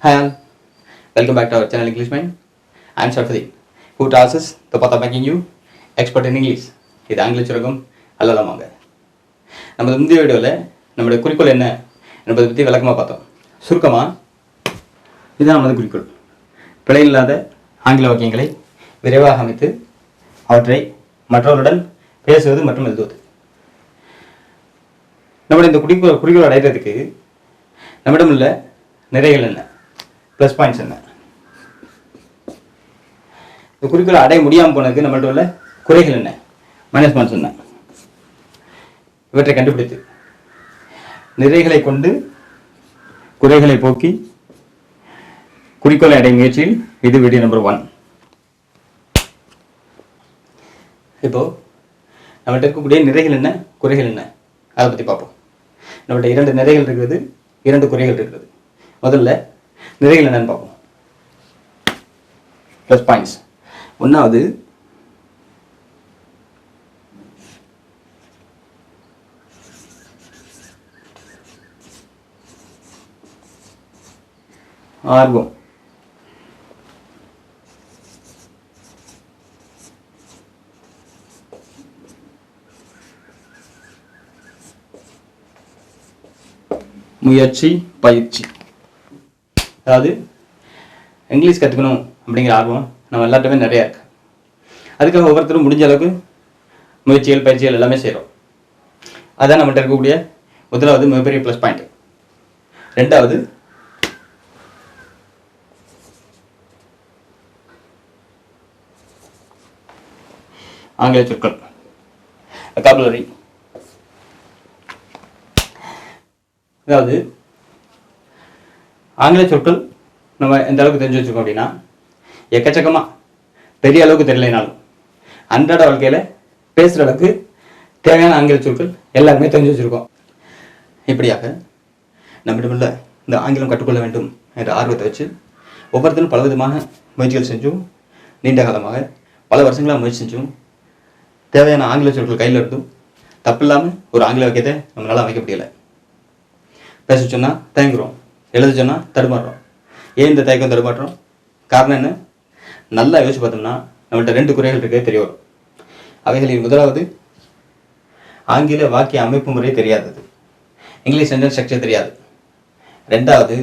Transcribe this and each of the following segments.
Hi all, welcome back to our channel English Mind. I am Sharfadi, who tells us the path of making you expert in English. இது ஆங்கில சுரகம் அல்லலாமாங்க. நம்ம முந்தைய வீடியோவில் நம்மளுடைய குறிக்கோள் என்ன என்பதை பற்றி விளக்கமாக பார்த்தோம். சுருக்கமாக இதுதான் நமது குறிக்கோள். பிழை இல்லாத ஆங்கில வாக்கியங்களை விரைவாக அமைத்து அவற்றை மற்றவர்களுடன் பேசுவது மற்றும் எழுதுவது. நம்முடைய இந்த குறிக்கோள் அடைகிறதுக்கு நம்மிடம் உள்ள நிறைகள் என்ன, ப்ளஸ் பாயிண்ட்ஸ் என்ன, இந்த குறிக்கோளை அடைய முடியாமல் போனதுக்கு நம்மள்ட்ட உள்ள குறைகள் என்ன, மைனஸ் பாயிண்ட்ஸ் என்ன, இவற்றை கண்டுபிடித்து நிறைகளை கொண்டு குறைகளை போக்கி குறிக்கோளை அடையும் முயற்சியில் இது வீடியோ நம்பர் 1. இப்போ நம்மகிட்ட இருக்கக்கூடிய நிறைகள் என்ன, குறைகள் என்ன, அதை பற்றி பார்ப்போம். நம்மகிட்ட 2 நிறைகள் இருக்கிறது, 2 குறைகள் இருக்கிறது. முதல்ல நிறைகள் என்னன்னு பார்ப்போம். Plus points. ஒன்றாவது, ஆர்வம். முயற்சி, பயிற்சி. அதாவது இங்கிலீஷ் கற்றுக்கணும் அப்படிங்கிற ஆர்வம் நம்ம எல்லாத்துக்குமே நிறையா இருக்குது. அதுக்காக ஒவ்வொருத்தரும் முடிஞ்ச அளவுக்கு முயற்சிகள், பயிற்சிகள் எல்லாமே செய்கிறோம். அதுதான் நம்மகிட்ட இருக்கக்கூடிய முதலாவது மிகப்பெரிய ப்ளஸ் பாயிண்ட். ரெண்டாவது, ஆங்கில சொற்கள், வொக்காபுலரி. அதாவது ஆங்கில சொற்கள் நம்ம எந்த அளவுக்கு தெரிஞ்சு வச்சுருக்கோம் அப்படின்னா, எக்கச்சக்கமாக பெரிய அளவுக்கு தெரியலைனாலும் அன்றாட வாழ்க்கையில் பேசுகிற அளவுக்கு தேவையான ஆங்கில சொற்கள் எல்லாருமே தெரிஞ்சு வச்சுருக்கோம். இப்படியாக நம்மிடமுள்ள இந்த ஆங்கிலம் கற்றுக்கொள்ள வேண்டும் என்ற ஆர்வத்தை வச்சு ஒவ்வொருத்தரும் பலவிதமாக முயற்சிகள் செஞ்சும், நீண்ட காலமாக பல வருஷங்களாக முயற்சி செஞ்சும், தேவையான ஆங்கில சொற்கள் கையில் இருந்தும் தப்பில்லாமல் ஒரு ஆங்கில வாக்கியத்தை நம்மளால் அமைக்க முடியலை. பேச சொன்னால் தயங்குறோம், எழுத சொன்னால் தடுமாறுறோம். ஏன் இந்த தயக்கம் தடுமாறுறோம்? காரணம் என்ன? நல்லா யோசிச்சு பார்த்தோம்னா நம்மள்ட்ட 2 குறைகள் இருக்கே தெரிய வரும். அவைகளில் முதலாவது, ஆங்கில வாக்கிய அமைப்பு முறை தெரியாதது, இங்கிலீஷ் சென்டென்ஸ் ஸ்ட்ரக்சர் தெரியாது. ரெண்டாவது,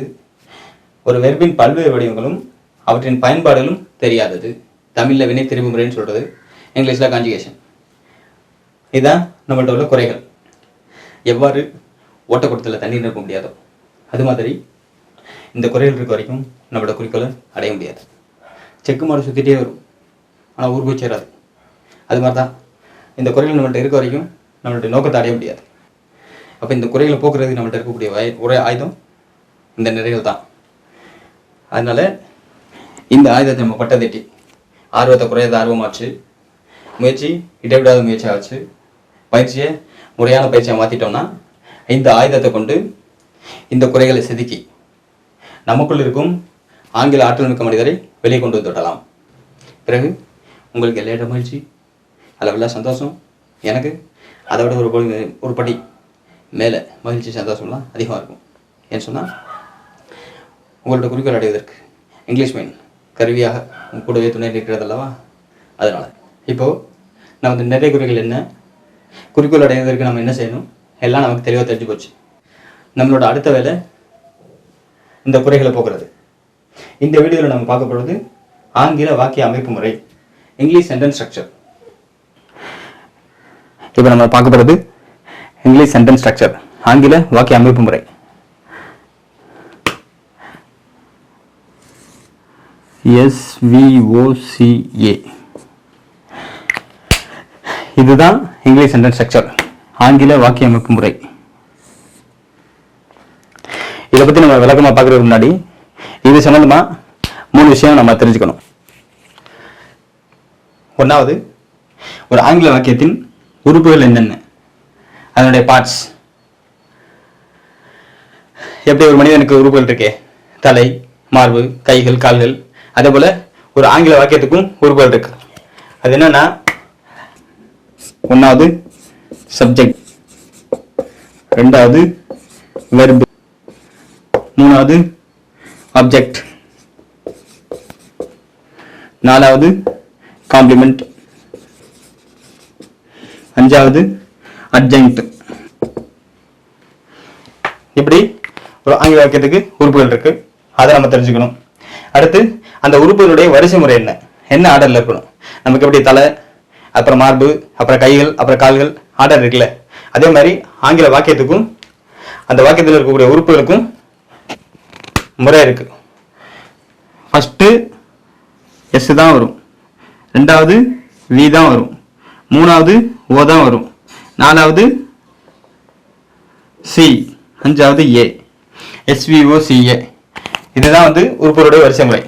ஒரு வெர்பின் பல்வேறு வடிவங்களும் அவற்றின் பயன்பாடுகளும் தெரியாதது. தமிழில் வினை திரும்பு முறைன்னு சொல்கிறது, இங்கிலீஷில் கான்ஜுகேஷன். இதுதான் நம்மள்ட்ட உள்ள குறைகள். எவ்வாறு ஓட்டக்கூடத்தில் தண்ணீர் நிரப்ப முடியாதோ அது மாதிரி இந்த குறைகள் இருக்க வரைக்கும் நம்மளோட குறிக்கோளை அடைய முடியாது. செக்கு மாடு சுற்றிட்டே வரும், ஆனால் ஊர் போய் சேராது. அது மாதிரி தான் இந்த குறைகள் நம்மள்ட்ட இருக்க வரைக்கும் நம்மளுடைய நோக்கத்தை அடைய முடியாது. அப்போ இந்த குறைகளை போக்குறதுக்கு நம்மள்ட்ட இருக்கக்கூடிய ஒரே ஆயுதம் இந்த நிறைகள் தான். அதனால் இந்த ஆயுதத்தை நம்ம பட்டதட்டி ஆர்வத்தை குறையாத ஆர்வமாச்சு, முயற்சி இடைவிடாத முயற்சியாச்சு, பயிற்சியை முறையான பயிற்சியை மாற்றிட்டோம்னா இந்த ஆயுதத்தை கொண்டு இந்த குறைகளை செதுக்கி நமக்குள் இருக்கும் ஆங்கில ஆற்றல் மிக்க மனிதரை வெளியே கொண்டு வந்து விடலாம். பிறகு உங்களுக்கு எல்லையிட மகிழ்ச்சி, அளவில்லா சந்தோஷம். எனக்கு அதை விட ஒரு படி மேலே மகிழ்ச்சி, சந்தோஷம்லாம் அதிகமாக இருக்கும். ஏன்னு சொன்னால் உங்களோட குறிக்கோள் அடைவதற்கு இங்கிலீஷ் மைண்ட் கருவியாக உங்க கூடவே துணை நிற்கிறது அல்லவா? அதனால் இப்போது நமது நிறைய குறைகள் என்ன, குறிக்கோள் அடைவதற்கு நம்ம என்ன செய்யணும் எல்லாம் நமக்கு தெளிவாக தெரிஞ்சு போச்சு. நம்மளோட அடுத்த வேலை இந்த குறைகளை போக்குறது. இந்த வீடியோவில் நம்ம பார்க்க போகிறது ஆங்கில வாக்கிய அமைப்பு முறை, இங்கிலீஷ் சென்டென்ஸ் ஸ்ட்ரக்சர். இப்போ நம்ம பார்க்க போகிறது இங்கிலீஷ் சென்டென்ஸ் ஸ்ட்ரக்சர், ஆங்கில வாக்கிய அமைப்பு முறை. SVOCA. இதுதான் இங்கிலீஷ் சென்டென்ஸ் ஸ்ட்ரக்சர், ஆங்கில வாக்கிய அமைப்பு முறை. இதை பற்றி நம்ம விளக்கமாக பார்க்கறதுக்கு முன்னாடி இது சம்பந்தமா 3 விஷயம் நம்ம தெரிஞ்சுக்கணும். ஒன்றாவது, ஒரு ஆங்கில வாக்கியத்தின் உறுப்புகள் என்னென்ன, அதனுடைய பார்ட்ஸ். எப்படி ஒரு மனிதனுக்கு உறுப்புகள் இருக்கே, தலை, மார்பு, கைகள், கால்கள், அதே போல ஒரு ஆங்கில வாக்கியத்துக்கும் உறுப்புகள் இருக்கு. அது என்னன்னா, ஒன்றாவது சப்ஜெக்ட், ரெண்டாவது வெர்பு, மூணாவது ஆப்ஜெக்ட், நாலாவது காம்ப்ளிமெண்ட், அஞ்சாவது அட்ஜங்க்ட். இப்படி ஒரு ஆங்கில வாக்கியத்துக்கு உறுப்புகள் இருக்கு, அதை நம்ம தெரிஞ்சுக்கணும். அடுத்து அந்த உறுப்புகளுடைய வரிசை முறை என்ன, என்ன ஆர்டர்ல இருக்கணும். நமக்கு எப்படி தலை, அப்புறம் மார்பு, அப்புறம் கைகள், அப்புறம் கால்கள் ஆர்டர் இருக்குல்ல, அதே மாதிரி ஆங்கில வாக்கியத்துக்கும் அந்த வாக்கியத்தில் இருக்கக்கூடிய உறுப்புகளுக்கும் முறை இருக்கு. ஃபர்ஸ்ட் எஸ் தான் வரும், ரெண்டாவது வி தான் வரும், மூணாவது ஓ தான் வரும், நாலாவது சி, அஞ்சாவது ஏ, SVOCA. இதுதான் உறுப்புகளுடைய வரிசை முறை.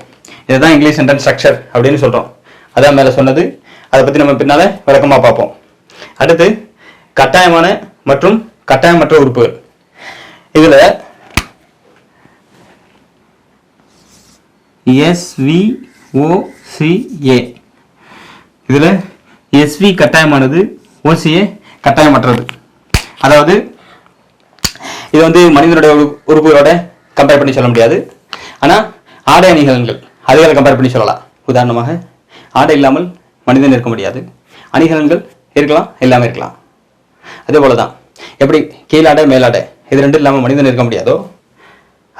இதுதான் இங்கிலீஷ் சென்டென்ஸ் ஸ்ட்ரக்சர் அப்படின்னு சொல்றோம். அதான் மேல சொன்னது. அதை பத்தி நம்ம பின்னால விளக்கமா பார்ப்போம். அடுத்து கட்டாயமான மற்றும் கட்டாயமற்ற உறுப்புகள். இதுல SVOCA, இதுல SV கட்டாயமானது, OCA கட்டாயமற்றது. அதாவது இது மனிதனுடைய உறுப்புகளோட கம்பேர் பண்ணி சொல்ல முடியாது. ஆனா ஆடை அணிகலன்கள் அதுகளை கம்பேர் பண்ணி சொல்லலாம். உதாரணமாக ஆடை இல்லாமல் மனிதன் இருக்க முடியாது, அணிகலன்கள் இருக்கலாம், எல்லாமே இருக்கலாம். அதே போலதான் எப்படி கீழாடை மேலாடை இது ரெண்டும் இல்லாமல் மனிதன் இருக்க முடியாதோ,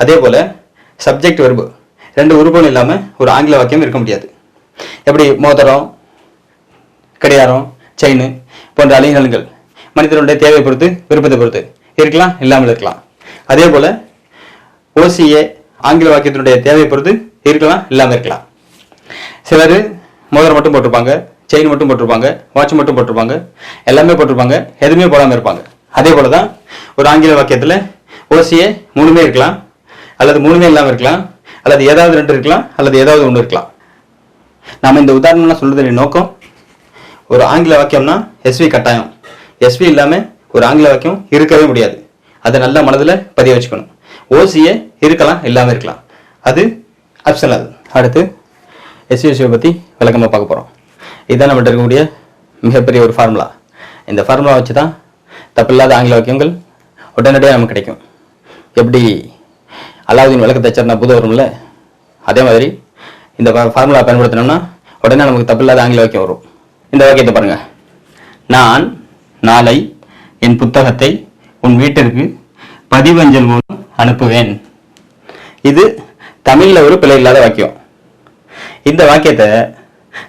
அதே போல சப்ஜெக்ட் வெர்பு ரெண்டு உறுப்புகள் இல்லாம ஒரு ஆங்கில வாக்கியம் இருக்க முடியாது. எப்படி மோதிரம், கடிகாரம், செயின் போன்ற அணிகலன்கள் மனிதனுடைய தேவை பொறுத்து, விருப்பத்தை பொறுத்து இருக்கலாம், இல்லாமல் இருக்கலாம். அதே போல OCA ஆங்கில வாக்கியத்தினுடைய தேவை பொறுத்து இருக்கலாம், இல்லாமல் இருக்கலாம். சிலர் மோதிரம் மட்டும் போட்டிருப்பாங்க, செயின் மட்டும் போட்டிருப்பாங்க, வாட்ச் மட்டும் போட்டிருப்பாங்க, எல்லாமே போட்டிருப்பாங்க, எதுவுமே போடாமல் இருப்பாங்க. அதே போலதான் ஒரு ஆங்கில வாக்கியத்துல OCA மூணுமே இருக்கலாம், அல்லது மூணுமே இல்லாமல் இருக்கலாம், அல்லது ஏதாவது ரெண்டு இருக்கலாம், அல்லது ஏதாவது ஒன்று இருக்கலாம். நாம இந்த உதாரணம்லாம் சொல்றதுடைய நோக்கம், ஒரு ஆங்கில வாக்கியம்னா SV கட்டாயம். SV இல்லாம ஒரு ஆங்கில வாக்கியம் இருக்கவே முடியாது. அதை நல்லா மனதில் பதிய வச்சுக்கணும். OCA இருக்கலாம், இல்லாமல் இருக்கலாம், அது ஆப்ஷனல். அடுத்து SVOCA பற்றி விளக்கமாக பார்க்க போகிறோம். இதுதான் நம்மகிட்ட இருக்கக்கூடிய மிகப்பெரிய ஒரு ஃபார்முலா. இந்த ஃபார்முலா வச்சு தான் தப்பில்லாத ஆங்கில வாக்கியங்கள் உடனடியாக நமக்கு கிடைக்கும். எப்படி அலாவுதீன் விளக்கு தச்சார்னா புது வரும்ல, அதே மாதிரி இந்த ஃபார்முலா பயன்படுத்தினோம்னா உடனே நமக்கு தப்பில்லாத ஆங்கில வாக்கியம் வரும். இந்த வாக்கியத்தை பாருங்க. நான் நாளை என் புத்தகத்தை உன் வீட்டிற்கு பதிவஞ்சல் மூலம் அனுப்புவேன். இது தமிழ்ல ஒரு பிழை இல்லாத வாக்கியம். இந்த வாக்கியத்தை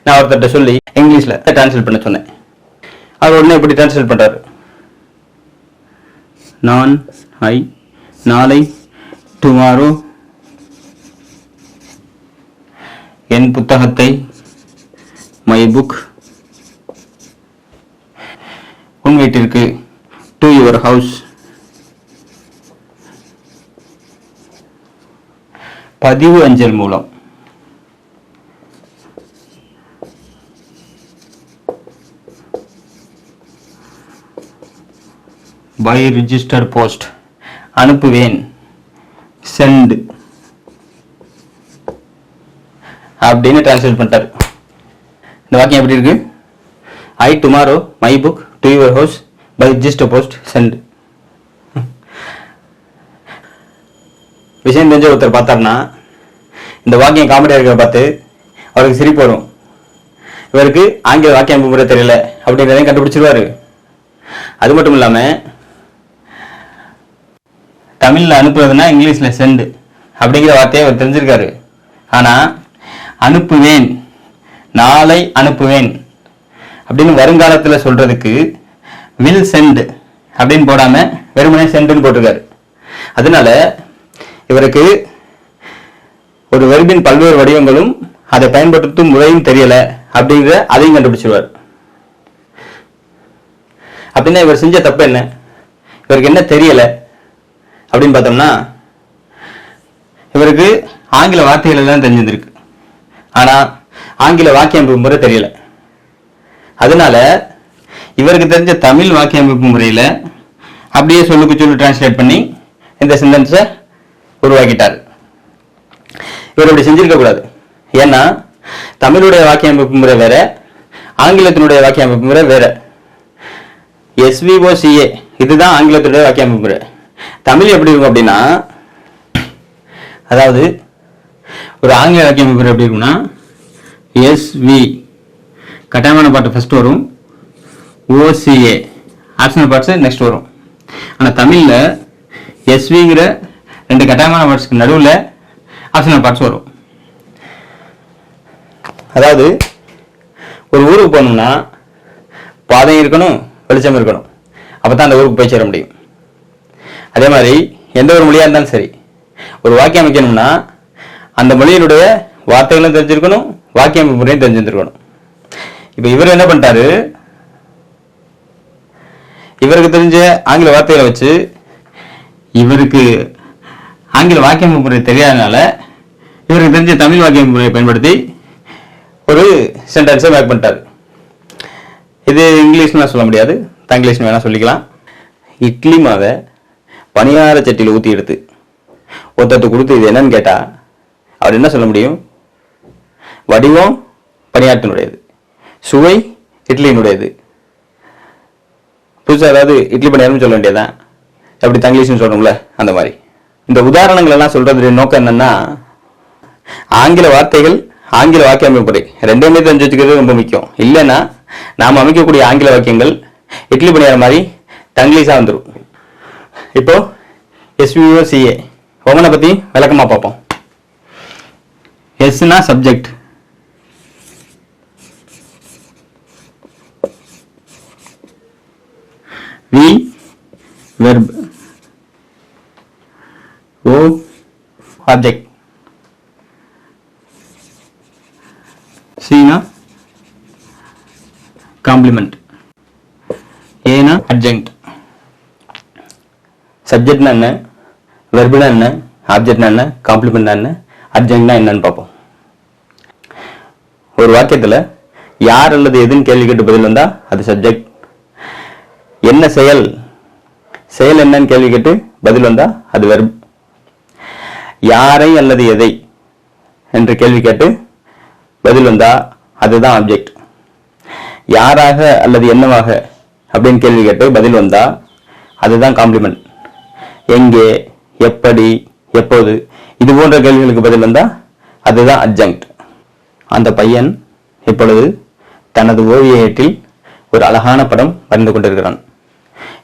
நான் ஒருத்தர்கிட்ட சொல்லி இங்கிலீஷ்ல டிரான்ஸ்லேட் பண்ண சொன்னேன். அவர் உடனே எப்படி டிரான்ஸ்லேட் பண்றாரு? நாளை டுமாரோ என் புத்தகத்தை மை புக் உன் வீட்டிற்கு டு யுவர் ஹவுஸ் பதிவு அஞ்சல் மூலம். பை ரிஜிஸ்டர் போஸ்ட் அனுப்புவேன், சென்ட் அப்படின்னு டிரான்ஸ்லேட் பண்ணிட்டாரு. இந்த வாக்கியம் எப்படி இருக்கு? I tomorrow my book to your house by register post sent. விஷயம் தெரிஞ்ச ஒருத்தர் பார்த்தாருன்னா இந்த வாக்கியம் காமெடியா இருக்கிற பார்த்து அவருக்கு சிரிப்பு வரும். இவருக்கு ஆங்கில வாக்கியம் முறை தெரியல அப்படிங்கிறதையும் கண்டுபிடிச்சிருவாரு. அது மட்டும் இல்லாம தமிழ்ல அனுப்புறதுன்னா இங்கிலீஷ்ல சென்ட் அப்படிங்கிற வார்த்தையை அவர் தெரிஞ்சிருக்காரு. ஆனா அனுப்புவேன், நாளை அனுப்புவேன் அப்படின்னு வருங்காலத்துல சொல்றதுக்கு வில் சென்ட் அப்படின்னு போடாம வெறுமனே சென்ட்னு போட்டிருக்காரு. அதனால இவருக்கு ஒரு வெர்பின் பல்வேறு வடிவங்களும் அதை பயன்படுத்தும் முறையும் தெரியல அப்படிங்கிற அதையும் கண்டுபிடிச்சிருவார். அப்படின்னா இவர் செஞ்ச தப்பு என்ன? இவருக்கு என்ன தெரியல அப்படின்னு பார்த்தோம்னா, இவருக்கு ஆங்கில வார்த்தைகள் எல்லாம் தெரிஞ்சிருக்கு, ஆனா ஆங்கில வாக்கிய அமைப்பு முறை தெரியல. அதனால இவருக்கு தெரிஞ்ச தமிழ் வாக்கிய அமைப்பு முறையில அப்படியே சொல்லுக்கு சொல்லு டிரான்ஸ்லேட் பண்ணி இந்த சென்டென்ஸை உருவாக்கிட்டார். இவர் இப்படி செஞ்சிருக்க கூடாது. ஏன்னா தமிழுடைய வாக்கிய அமைப்பு முறை வேற, ஆங்கிலத்தினுடைய வாக்கிய அமைப்பு முறை வேற. SVOCA இதுதான் ஆங்கிலத்தினுடைய வாக்கிய அமைப்பு முறை. தமிழ் எப்படி இருக்கும் அப்படின்னா, அதாவது ஒரு ஆங்கில வாக்கியம் அமைப்பு எப்படி இருக்கும்னா எஸ்வி கட்டாயமான பாட்டு ஃபர்ஸ்ட் வரும், ஓசிஏ ஆப்ஷனல் பார்ட்ஸ் நெக்ஸ்ட் வரும். ஆனால் தமிழில் எஸ்விங்கிற 2 கட்டாயமான பார்ட்ஸ்க்கு நடுவில் ஆப்ஷனல் பார்ட்ஸ் வரும். அதாவது ஒரு ஊருக்கு போகணும்னா பாதையும் இருக்கணும், வெளிச்சம் இருக்கணும், அப்போ தான் அந்த ஊருக்கு போய் சேர முடியும். அதே மாதிரி எந்த ஒரு மொழியாக இருந்தாலும் சரி, ஒரு வாக்கியம் அமைக்கணும்னா அந்த மொழியினுடைய வார்த்தைகளும் தெரிஞ்சிருக்கணும், வாக்கிய அமைப்பு முறையும் தெரிஞ்சிருக்கணும். இப்போ இவர் என்ன பண்ணிட்டாரு, இவருக்கு தெரிஞ்ச ஆங்கில வார்த்தைகளை வச்சு இவருக்கு ஆங்கில வாக்கிய அமைப்பு முறை தெரியாதனால இவருக்கு தெரிஞ்ச தமிழ் வாக்கிய அமைப்பு முறையை பயன்படுத்தி ஒரு சென்டென்ஸை மேக் பண்ணிட்டாரு. இது இங்கிலீஷ்லாம் சொல்ல முடியாது, தங்கிலீஷ்னு வேணால் சொல்லிக்கலாம். இட்லி மாவை பணியார சட்டியில் ஊற்றி எடுத்து ஒருத்தட்டு கொடுத்து இது என்னன்னு கேட்டால் அவர் என்ன சொல்ல முடியும்? வடிவம் பணியாரத்தினுடையது, சுவை இட்லியினுடையது. புதுசாக அதாவது இட்லி பணியாரம்னு சொல்ல வேண்டியதான், எப்படி தங்கிலீஷ்னு சொல்லணும்ல அந்த மாதிரி. இந்த உதாரணங்கள் எல்லாம் சொல்றது நோக்கம் என்னன்னா, ஆங்கில வார்த்தைகள் ஆங்கில வாக்கிய அமைப்பு முறை ரெண்டுமே தெரிஞ்சு வச்சுக்கிறது ரொம்ப முக்கியம். இல்லைன்னா நாம் அமைக்கக்கூடிய ஆங்கில வாக்கியங்கள் இட்லி பணியாரம் மாதிரி தங்கிலீஷாக வந்துடும். இப்போ எஸ்விஓசிஏ ஒவ்வொன்றை பற்றி விளக்கமாக பார்ப்போம். எஸ்னா subject, V verb, O object, சீனா காம்ப்ளிமெண்ட், ஏனா அட்ஜங்க்ட். சப்ஜெக்ட்னா என்ன, வெர்புனா என்ன, ஆப்ஜெக்ட்னா என்ன, காம்ப்ளிமெண்ட்னா என்ன, அட்ஜங்க்ட்னா என்னன்னு பார்ப்போம். ஒரு வாக்கியத்தில் யார் அல்லது எதுன்னு கேள்வி கேட்டு பதில் வந்தா அது சப்ஜெக்ட். என்ன செயல், செயல் என்னன்னு கேள்வி கேட்டு பதில் வந்தா அது வெர்ப். யாரை அல்லது எதை என்று கேள்வி கேட்டு பதில் வந்தா அதுதான் ஆப்ஜெக்ட். யாராக அல்லது என்னவாக அப்படின்னு கேள்வி கேட்டு பதில் வந்தா அதுதான் காம்ப்ளிமெண்ட். எங்கே, எப்படி, எப்போது இது போன்ற கேள்விகளுக்கு பதில் வந்தா அதுதான் அட்ஜங்க்ட். அந்த பையன் இப்பொழுது தனது ஓவிய ஏட்டில் ஒரு அழகான படம் வரைந்து கொண்டிருக்கிறான்.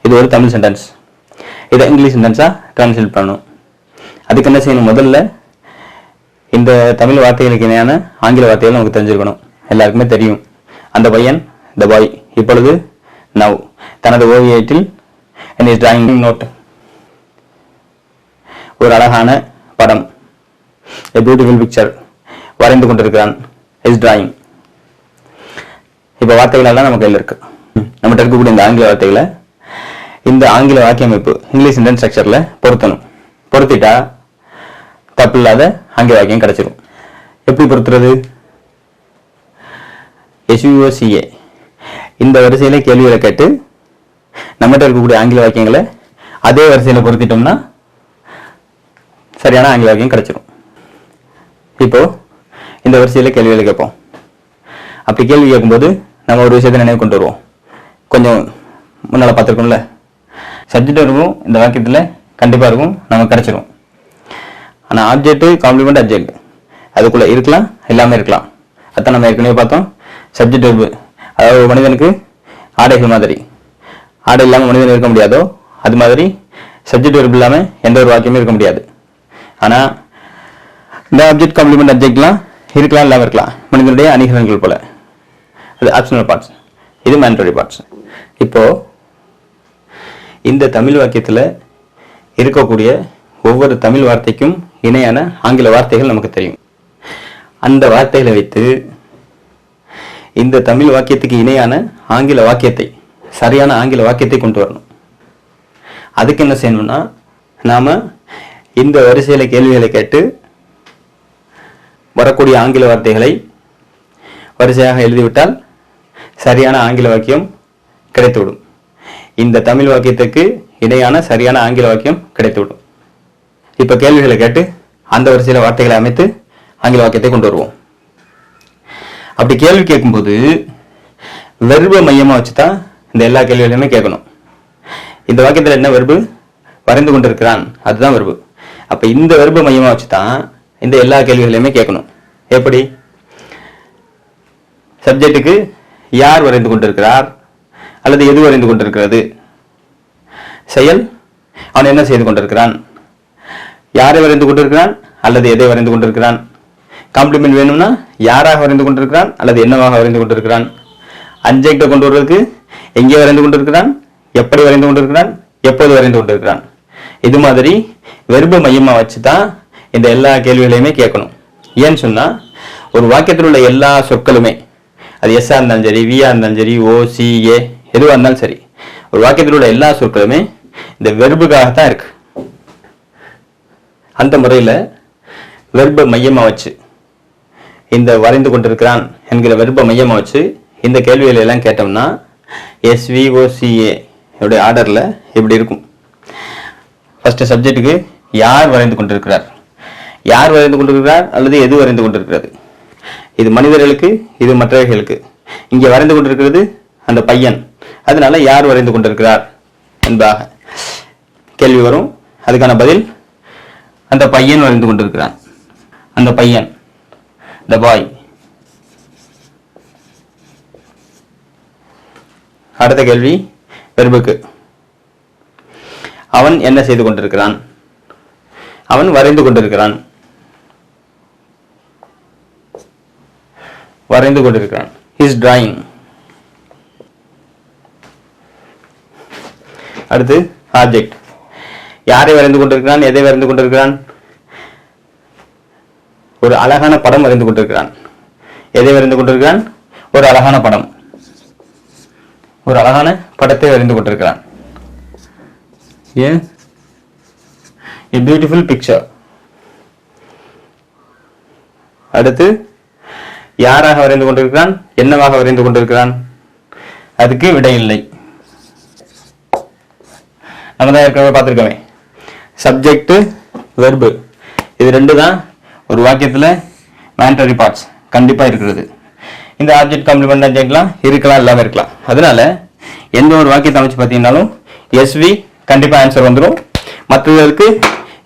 இது ஒரு தமிழ் சென்டென்ஸ். இதை இங்கிலீஷ் சென்டென்ஸா டிரான்ஸ்லேட் பண்ணணும். அதுக்கு என்ன செய்யணும், முதல்ல இந்த தமிழ் வார்த்தைகளுக்கு இணையான ஆங்கில வார்த்தைகள் நமக்கு தெரிஞ்சிருக்கணும். எல்லாருக்குமே தெரியும். அந்த பையன், த பாய், இப்பொழுது நவ் தனது ஓவியத்தில் இன் இஸ் டிராயிங் நோட் ஒரு அழகான படம், a beautiful picture வரைந்து கொண்டிருக்கிறான், இஸ் டிராயிங். இப்போ வார்த்தைகள் எல்லாம் நம்ம கையில் இருக்கு. நம்மகிட்ட இருக்கக்கூடிய இந்த ஆங்கில வார்த்தைகளை இந்த ஆங்கில வாக்கிய அமைப்பு இங்கிலீஷ் சென்டென்ஸ் ஸ்ட்ரக்சர்ல பொருத்தணும். பொருத்திட்டா தப்பு இல்லாத ஆங்கில வாக்கியம் கிடைச்சிடும். எப்படி பொருத்துறது? எஸ்யூஓசிஏ இந்த வரிசையில கேள்விகளை கேட்டு நம்மகிட்ட இருக்கக்கூடிய ஆங்கில வாக்கியங்களை அதே வரிசையில பொருத்திட்டோம்னா சரியான ஆங்கில வாக்கியம் கிடைச்சிடும். இப்போ இந்த வரிசையில கேள்விகளை கேட்போம். அப்படி கேள்வி கேட்கும்போது நம்ம ஒரு விஷயத்தை நினைவு கொண்டு வருவோம். கொஞ்சம் முன்னால பார்த்துருக்கோம்ல, சப்ஜெக்ட் இருக்கும் இந்த வாக்கியத்தில் கண்டிப்பாக இருக்கும், நமக்கு கிடைச்சிடும். ஆனால் ஆப்ஜெக்ட், காம்ப்ளிமெண்ட், அட்ஜெக்ட் அதுக்குள்ளே இருக்கலாம், எல்லாமே இருக்கலாம். அதான் நம்ம ஏற்கனவே பார்த்தோம். சப்ஜெக்ட் வெர்பு, அதாவது ஒரு மனிதனுக்கு ஆடைகள் மாதிரி, ஆடை இல்லாமல் மனிதன் இருக்க முடியாதோ அது மாதிரி சப்ஜெக்ட் வெர்பு இல்லாமல் எந்த ஒரு வாக்கியமும் இருக்க முடியாது. ஆனால் இந்த ஆப்ஜெக்ட், காம்ப்ளிமெண்ட், அட்ஜெக்ட்லாம் இருக்கலாம், இல்லாமல் இருக்கலாம், மனிதனுடைய அணிகலன்கள் போல. அது ஆப்ஷனல் பார்ட்ஸ், இது மேண்டரி பார்ட்ஸ். இப்போ இந்த தமிழ் வாக்கியத்தில் இருக்கக்கூடிய ஒவ்வொரு தமிழ் வார்த்தைக்கும் இணையான ஆங்கில வார்த்தைகள் நமக்கு தெரியும். அந்த வார்த்தைகளை வைத்து இந்த தமிழ் வாக்கியத்துக்கு இணையான ஆங்கில வாக்கியத்தை, சரியான ஆங்கில வாக்கியத்தை கொண்டு வரணும். அதுக்கு என்ன செய்யணும்னா, நாம இந்த வரிசையில கேள்விகளை கேட்டு வரக்கூடிய ஆங்கில வார்த்தைகளை வரிசையாக எழுதிவிட்டால் சரியான ஆங்கில வாக்கியம் கிடைத்துவிடும். இந்த தமிழ் வாக்கியத்துக்கு இணையான சரியான ஆங்கில வாக்கியம் கிடைத்துவிடும். இப்ப கேள்விகளை கேட்டு அந்த வரிசையில வார்த்தைகளை அமைத்து ஆங்கில வாக்கியத்தை கொண்டு வருவோம். அப்படி கேள்வி கேட்கும்போது வெர்பை மையமா வச்சுதான் இந்த எல்லா கேள்விகளையுமே கேட்கணும். இந்த வாக்கியத்தில் என்ன வெர்பு? வரைந்து கொண்டிருக்கிறான், அதுதான் வெர்பு. அப்ப இந்த வெர்பை மையமா வச்சுதான் இந்த எல்லா கேள்விகளையுமே கேட்கணும். எப்படி? சப்ஜெக்டுக்கு யார் வரைந்து கொண்டிருக்கிறார் அல்லது எது வரைந்து கொண்டிருக்கிறது. செயல், அவன் என்ன செய்து கொண்டிருக்கிறான், யாரை வரைந்து கொண்டிருக்கிறான் அல்லது எதை வரைந்து கொண்டிருக்கிறான். காம்ப்ளிமெண்ட் வேணும்னா யாராக வரைந்து கொண்டிருக்கிறான் அல்லது என்னவாக வரைந்து கொண்டிருக்கிறான். அப்ஜெக்டை கொண்டு வருவதற்கு எங்கே வரைந்து கொண்டிருக்கிறான், எப்படி வரைந்து கொண்டிருக்கிறான், எப்போது வரைந்து கொண்டிருக்கிறான். இது மாதிரி வெர்ப மையமாக வச்சு தான் இந்த எல்லா கேள்விகளையுமே கேட்கணும். ஏன்னு சொன்னா ஒரு வாக்கியத்தில் உள்ள எல்லா சொற்களுமே, அது எஸ்ஆ இருந்தாலும் சரி, விஆ இருந்தாலும் சரி, ஓ, சி, ஏ எதுவாக இருந்தாலும் சரி, ஒரு வாக்கியத்தில் உள்ள எல்லா சொற்களுமே இந்த வெர்புக்காகத்தான் இருக்கு. அந்த முறையில் வெர்ப மையமாக வச்சு, இந்த வரைந்து கொண்டிருக்கிறான் என்கிற வெர்ப மையமாக வச்சு இந்த கேள்விகளை எல்லாம் கேட்டோம்னா எஸ்விஓசிஏ உடைய ஆர்டரில் இப்படி இருக்கும். ஃபர்ஸ்ட் சப்ஜெக்டுக்கு யார் வரைந்து கொண்டிருக்கிறார், யார் வரைந்து கொண்டிருக்கிறார் அல்லது எது வரைந்து கொண்டிருக்கிறது. இது மனிதர்களுக்கு, இது மற்றவர்களுக்கு. இங்கே வரைந்து கொண்டிருக்கிறது அந்த பையன், அதனால யார் வரைந்து கொண்டிருக்கிறார் என்பதாக கேள்வி வரும். அதுக்கான பதில் அந்த பையன் வரைந்து கொண்டிருக்கிறான். அந்த பையன், the boy. அடுத்த கேள்வி வெர்புக்கு. அவன் என்ன செய்து கொண்டிருக்கிறான், அவன் வரைந்து கொண்டிருக்கிறான், வரைந்து கொண்டிருக்கிறான். he is drawing. அடுத்து ஆப்ஜெக்ட். யாரை வரைந்து கொண்டிருக்கிறான், எதை வரைந்து கொண்டிருக்கிறான். ஒரு அழகான படம் வரைந்து கொண்டிருக்கிறான். எதை வரைந்து கொண்டிருக்கிறான், ஒரு அழகான படம், ஒரு அழகான படத்தை வரைந்து கொண்டிருக்கிறான். ஏன், a beautiful picture. அடுத்து யாராக வரைந்து கொண்டிருக்கிறான், என்னவாக வரைந்து கொண்டிருக்கிறான். அதுக்கு விடை இல்லை. நம்ம தான் ஏற்கனவே பார்த்துருக்கோமே, சப்ஜெக்ட் வெர்பு இது ரெண்டு தான் ஒரு வாக்கியத்தில் மேண்டரி பார்ட்ஸ் கண்டிப்பாக இருக்கிறது. இந்த ஆப்ஜெக்ட் காம்ப்ளிமெண்ட் அப்ஜெக்ட்லாம் இருக்கலாம், இல்லாமல் இருக்கலாம். அதனால எந்த ஒரு வாக்கியத்தை அமைச்சு பார்த்தீங்கன்னாலும் எஸ்வி கண்டிப்பாக ஆன்சர் வந்துடும். மற்றவர்களுக்கு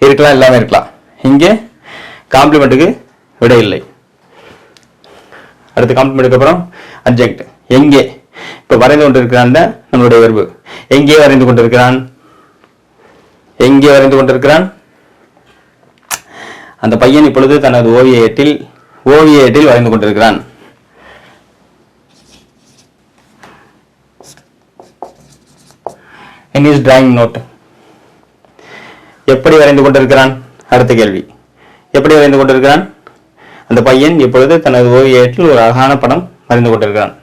இருக்கலாம், இல்லாமல் இருக்கலாம். இங்கே காம்ப்ளிமெண்ட்டுக்கு விடை இல்லை. அடுத்து காம்ப்ளிமெண்ட்டுக்கு அப்புறம் அப்ஜெக்ட். எங்கே, இப்போ வரைந்து கொண்டிருக்கிறான் நம்மளுடைய வெர்பு. எங்கே வரைந்து கொண்டிருக்கிறான், எங்கே வரைந்து கொண்டிருக்கிறான். அந்த பையன் இப்பொழுது தனது ஓவிய ஏட்டில் வரைந்து கொண்டிருக்கிறான். in his drawing note. எப்படி வரைந்து கொண்டிருக்கிறான். அடுத்த கேள்வி, எப்படி வரைந்து கொண்டிருக்கிறான். அந்த பையன் இப்பொழுது தனது ஓவிய ஏட்டில் ஒரு அழகான படம் வரைந்து கொண்டிருக்கிறான்.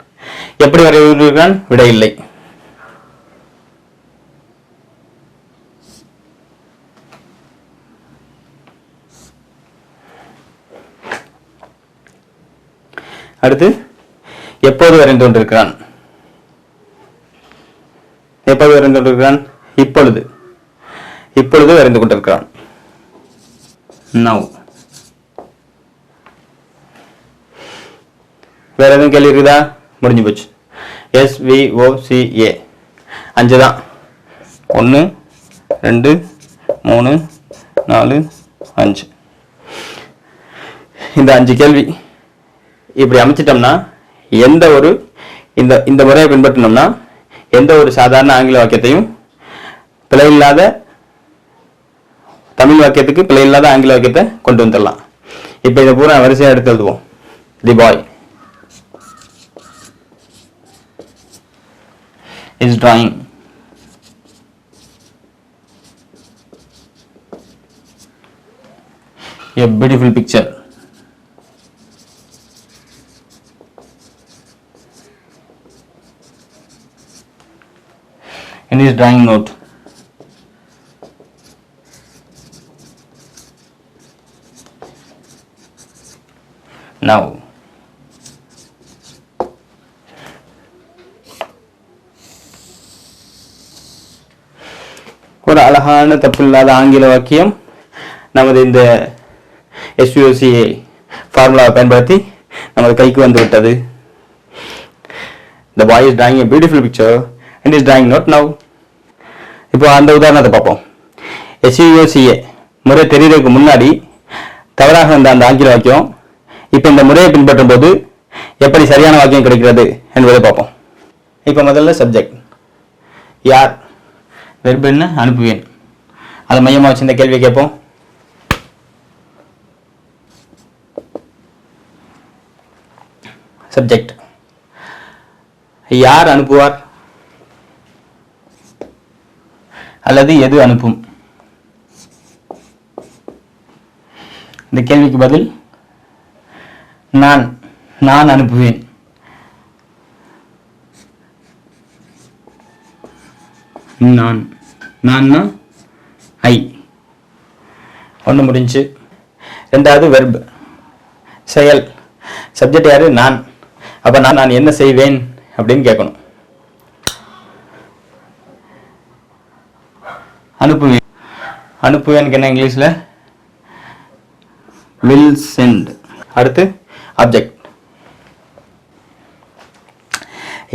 எப்படி வரைந்து கொண்டிருக்கிறான், விடை இல்லை. அடுத்து எப்போது வரைந்து கொண்டிருக்கிறான். எப்போது வரைந்து கொண்டிருக்கிறான், இப்பொழுது, இப்பொழுது வரைந்து கொண்டிருக்கிறான். now. வேற எதுவும் கேள்வி இருக்குதா, முடிஞ்சு போச்சு. SVOCA 5 தான். 1 2 3 4 5. இந்த 5 கேள்வி இப்படி அமைச்சிட்டோம்னா எந்த ஒரு இந்த முறையை பின்பற்றினோம்னா எந்த ஒரு சாதாரண ஆங்கில வாக்கியத்தையும் பிழை இல்லாத தமிழ் வாக்கியத்துக்கு பிழை இல்லாத ஆங்கில வாக்கியத்தை கொண்டு வந்துடலாம். இப்போ இதை பூரா வரிசையாக எடுத்து எழுதுவோம். The boy is drawing. A beautiful picture. In his drawing note. Now. ஒரு அழகான தப்பில்லாத ஆங்கில வாக்கியம் நமது இந்த SVOCA ஃபார்முலாவை பயன்படுத்தி நமது கைக்கு வந்து விட்டது. The boy is drawing a beautiful picture and is drawing note now. இப்போ அந்த உதாரணத்தை பார்ப்போம். SVOCA முறை தெரியறதுக்கு முன்னாடி தவறாக வந்த அந்த ஆங்கில வாக்கியம் இப்போ இந்த முறையை பின்பற்றும் போது எப்படி சரியான வாக்கியம் கிடைக்கிறது என்பதை பார்ப்போம். இப்போ முதல்ல சப்ஜெக்ட் யார், வெர்பு என்ன, அனுப்புவேன். அதை மையமாக வச்சு இந்த கேள்வியை கேட்போம். சப்ஜெக்ட் யார் அனுப்புவார் அல்லது எது அனுப்பும்? இந்த கேள்விக்கு பதில் நான் அனுப்புவேன். நான் ஐ. ஒன்று முடிஞ்சு. ரெண்டாவது வெர்ப் செயல். சப்ஜெக்ட் யாரு? நான். அப்ப நான் என்ன செய்வேன் அப்படின்னு கேட்கணும். அனுப்புவேன் என்ன இங்கிலீஷ்ல? will send. அடுத்து ஆப்ஜெக்ட்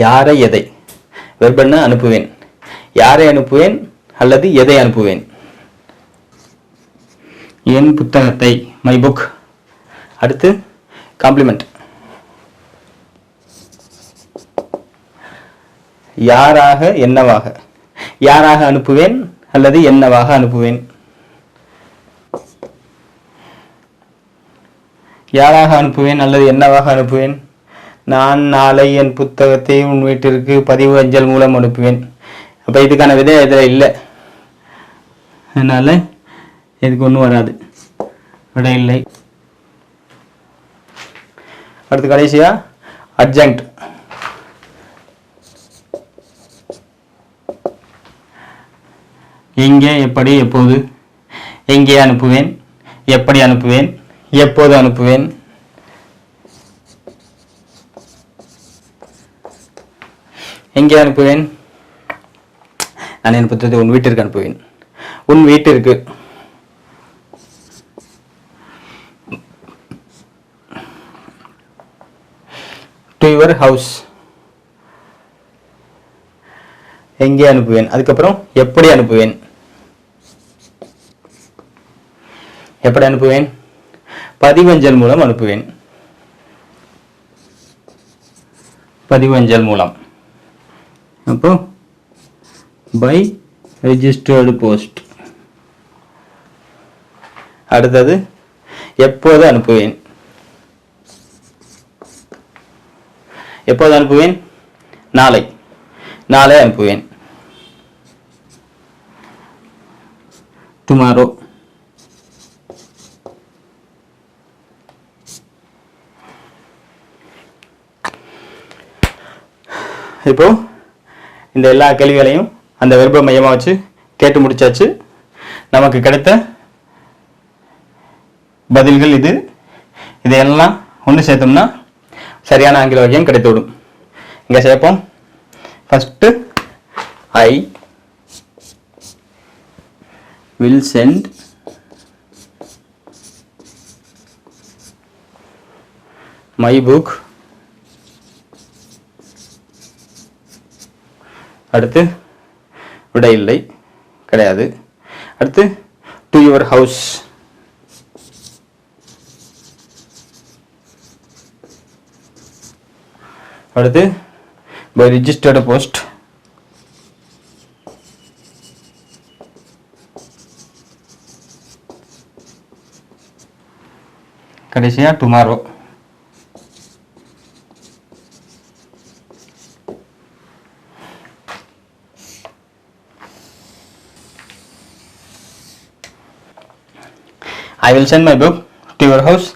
யாரை எதை. வெர்ப் என்ன? அனுப்புவேன். யாரை அனுப்புவேன் அல்லது எதை அனுப்புவேன்? என் புத்தகத்தை, மை புக். அடுத்து காம்ப்ளிமெண்ட் யாராக என்னவாக. யாராக அனுப்புவேன் அல்லது என்னவாக அனுப்புவேன்? யாராக அனுப்புவேன் அல்லது என்னவாக அனுப்புவேன்? நான் நாளை என் புத்தகத்தை உன் வீட்டிற்கு பதிவு அஞ்சல் மூலம் அனுப்புவேன். அப்போ இதுக்கான விதை இதில் இல்லை, அதனால் இதுக்கு ஒன்றும் வராது, விடை இல்லை. அடுத்து கடைசியாக அட்ஜங்க்ட். எங்கே, எப்படி, எப்போது. எங்கே அனுப்புவேன், எப்படி அனுப்புவேன், எப்போது அனுப்புவேன். எங்கே அனுப்புவேன்? நான் என் புத்தகத்தை உன் வீட்டிற்கு அனுப்புவேன். உன் வீட்டிற்கு. To your house. எங்கே அனுப்புவேன். அதுக்கப்புறம் எப்படி அனுப்புவேன். எப்படி அனுப்புவேன்? பதிவஞ்சல் மூலம் அனுப்புவேன். பதிவஞ்சல் மூலம். அப்போ பை ரெஜிஸ்டர்டு போஸ்ட். அடுத்தது எப்போது அனுப்புவேன். எப்போது அனுப்புவேன்? நாளை. நாளை அனுப்புவேன். டுமாரோ. இப்போ இந்த எல்லா கேள்விகளையும் அந்த வெர்பை மையமாக வச்சு கேட்டு முடிச்சாச்சு. நமக்கு கிடைத்த பதில்கள் இது. இதையெல்லாம் ஒன்று சேர்த்தோம்னா சரியான ஆங்கில வாக்கியம் கிடைத்துவிடும். இங்கே சேர்ப்போம். First I will send my book. அடுத்து விடை இல்லை, கிடையாது. அடுத்து டு யுவர் ஹவுஸ். அடுத்து பை ரிஜிஸ்டர்டு போஸ்ட். கடைசியா tomorrow. I will send my book to your house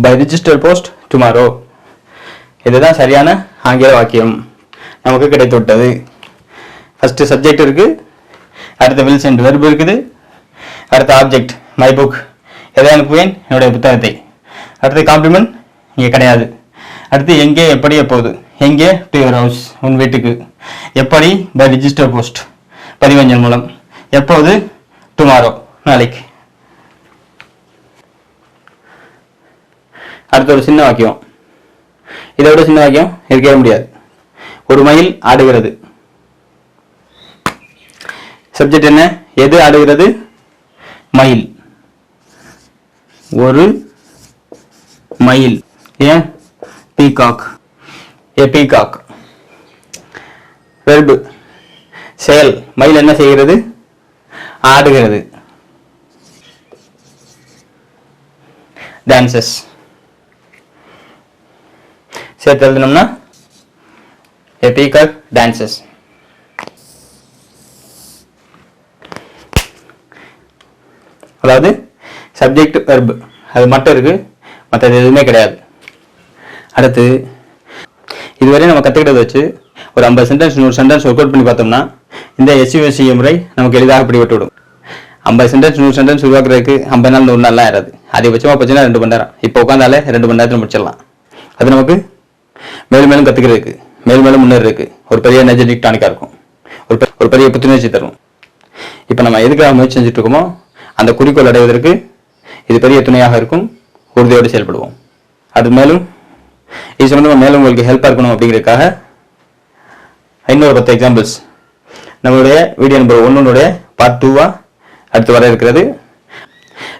by registered post tomorrow. இதுதான் சரியான ஆங்கில வாக்கியம் நமக்கு கிடைத்துவிட்டது. ஃபர்ஸ்ட் சப்ஜெக்ட் இருக்கு, அடுத்த will send verb இருக்குது, அடுத்த ஆப்ஜெக்ட் மை புக், எதை அனுப்புவேன், என்னுடைய புத்தகத்தை. அடுத்து காம்ப்ளிமெண்ட் இங்கே கிடையாது. அடுத்து எங்கே, எப்படி, எப்போது. எங்கே டு யுவர் ஹவுஸ், உன் வீட்டுக்கு. எப்படி பை ரிஜிஸ்டர் போஸ்ட், பதிவஞ்சல் மூலம். எப்போது டுமாரோ, நாளைக்கு. அடுத்த ஒரு சின்ன வாக்கியம், இதை விட சின்ன வாக்கியம் இருக்கவே முடியாது. ஒரு மயில் ஆடுகிறது. சப்ஜெக்ட் என்ன? எது ஆடுகிறது? மயில். ஒரு மயில். ஏன் பீகாக், ஏ பீகாக். வெர்பு செயல், மயில் என்ன செய்கிறது? ஆடுகிறது. டான்சஸ் சேர்த்து எழுதணும்னா a peacock dances. அதாவது சப்ஜெக்ட் வெர்பு அது மட்டும் இருக்கு, மற்றது எதுவுமே கிடையாது. அடுத்து இதுவரை நம்ம கற்றுக்கிட்டதை வச்சு ஒரு 50 சென்டென்ஸ் 100 சென்டென்ஸ் ஒர்க் அவுட் பண்ணி பார்த்தோம்னா இந்த SVOCA முறை நமக்கு எளிதாக பிடிபட்டுவிடும். 50 சென்டென்ஸ் 100 சென்டென்ஸ் உருவாக்குறதுக்கு 50 நாள் 100 நாள்லாம் ஆயிடாது. அதிகபட்சமாக போச்சுன்னா 2 மணி நேரம். இப்போ உட்காந்தாலே 2 மணி நேரத்தில் முடிச்சிடலாம். அது நமக்கு மேலும் மேலும் கற்றுக்கிறதுக்கு, மேலும் மேலும் முன்னேறதுக்கு ஒரு பெரிய எனர்ஜெட்டிக் டானிக்காக இருக்கும், ஒரு பெரிய புத்துணர்ச்சி தரும். இப்போ நம்ம எதுக்காக முயற்சி செஞ்சுட்டு இருக்கோமோ அந்த குறிக்கோள் அடைவதற்கு இது பெரிய துணையாக இருக்கும். உறுதியோடு செயல்படுவோம். அது மேலும் இது சம்பந்தமாக மேலும் உங்களுக்கு ஹெல்ப்பாக இருக்கணும் அப்படிங்கிறதுக்காக இன்னொரு 10 எக்ஸாம்பிள்ஸ் நம்மளுடைய வீடியோ நம்பர் 1 பார்ட் 2 அடுத்து வர இருக்கிறது.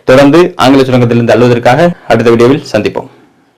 தொடர்ந்து ஆங்கில சுரங்கத்திலிருந்து அழுவதற்காக அடுத்த வீடியோவில் சந்திப்போம்.